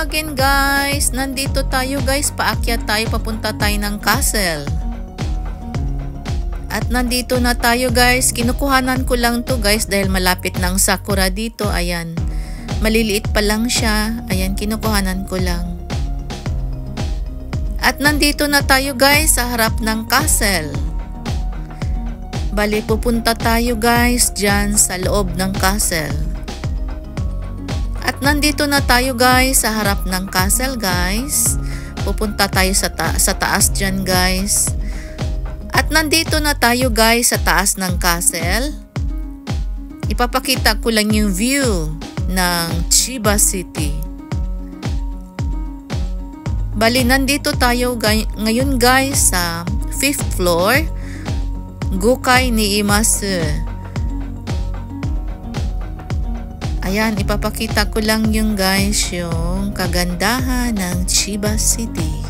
again guys, nandito tayo guys, paakyat tayo, papunta tayo ng castle. At nandito na tayo guys, kinukuhanan ko lang to guys dahil malapit ng sakura dito, ayan. Maliliit pa lang siya, ayan, kinukuhanan ko lang. At nandito na tayo guys sa harap ng castle. Bali, pupunta tayo guys dyan sa loob ng castle. At nandito na tayo guys sa harap ng castle guys. Pupunta tayo sa taas dyan guys. At nandito na tayo guys sa taas ng castle. Ipapakita ko lang yung view ng Chiba City. Bali, nandito tayo ngayon guys sa 5th floor. Gokai ni Imasu. Ayan, ipapakita ko lang yung guys yung kagandahan ng Chiba City.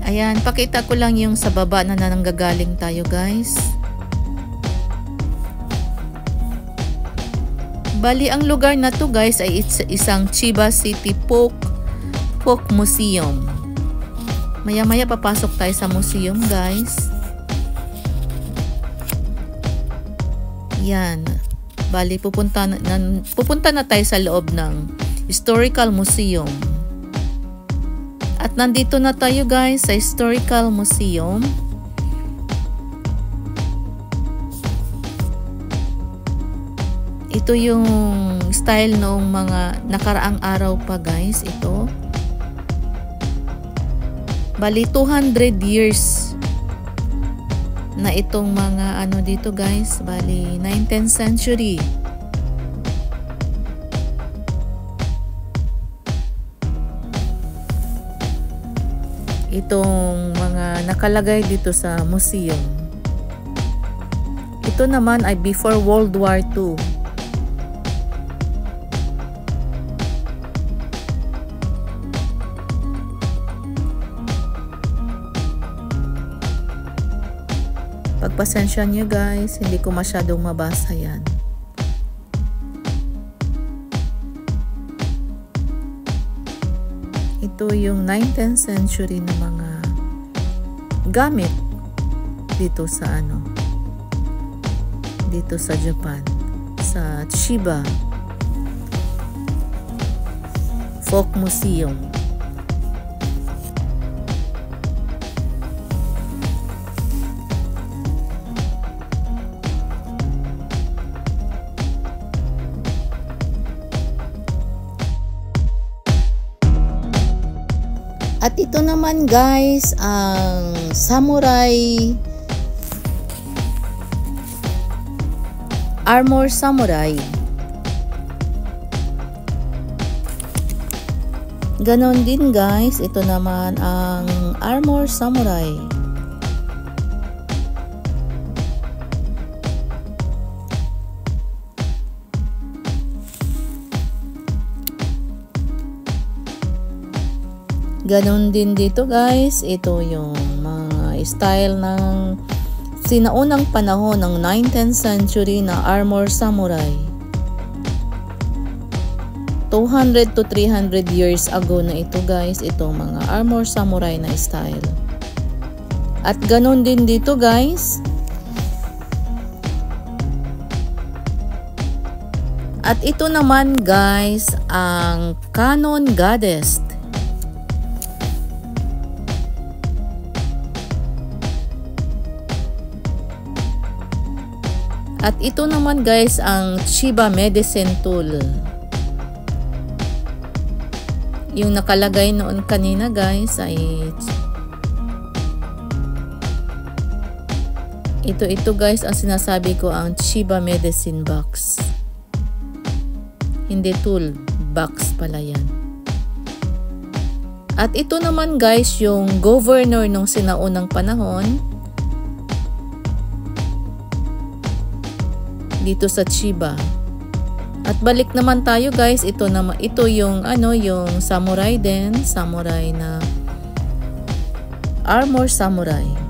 Ayan, pakita ko lang yung sa baba na nanggagaling tayo guys. Bali, ang lugar na to guys ay isang Chiba City Folk Museum. Maya-maya papasok tayo sa museum guys. Yan. Bali, pupunta na tayo sa loob ng Historical Museum. At nandito na tayo guys sa Historical Museum. Ito yung style noong mga nakaraang araw pa guys, ito. Bali 200 years na itong mga ano dito guys, bali 19th century. Itong mga nakalagay dito sa museum. Ito naman ay before World War II. Pagpasensya nyo guys, hindi ko masyadong mabasa yan. Ito yung 19th century na mga gamit dito sa dito sa Japan, sa Chiba Folk Museum. At ito naman guys, ang samurai armor samurai. Ganon din guys, ito naman ang armor samurai. Ganon din dito guys, ito yung mga style ng sinaunang panahon ng 19th century na armor samurai. 200 to 300 years ago na ito guys, itong mga armor samurai na style. At ganon din dito guys. At ito naman guys, ang Cannon Goddess. At ito naman guys ang Chiba Medicine Tool. Yung nakalagay noon kanina guys ay ito guys ang sinasabi ko, ang Chiba Medicine Box. Hindi tool, box pala yan. At ito naman guys yung governor nung sinaunang panahon dito sa Chiba. At balik naman tayo guys, ito yung yung samurai din, samurai na Armor Samurai.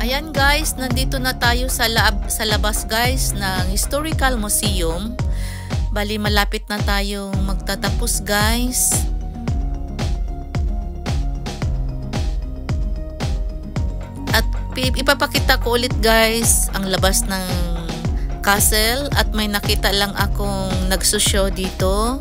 Ayan guys, nandito na tayo sa labas guys ng Historical Museum. Bali malapit na tayong magtatapos guys. At ipapakita ko ulit guys ang labas ng castle at may nakita lang akong nagsushow dito.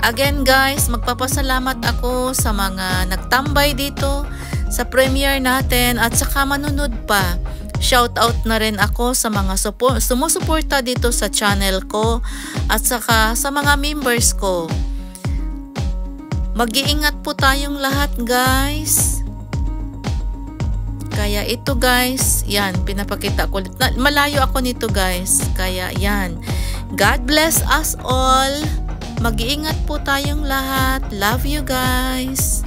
Again guys, magpapasalamat ako sa mga nagtambay dito sa premiere natin at saka manunod pa. Shout out na rin ako sa mga sumusuporta dito sa channel ko at saka sa mga members ko. Mag-iingat po tayong lahat guys. Kaya ito guys, yan, pinapakita ko. Malayo ako nito guys. Kaya yan. God bless us all. mag-iingat po tayong lahat. Love you guys!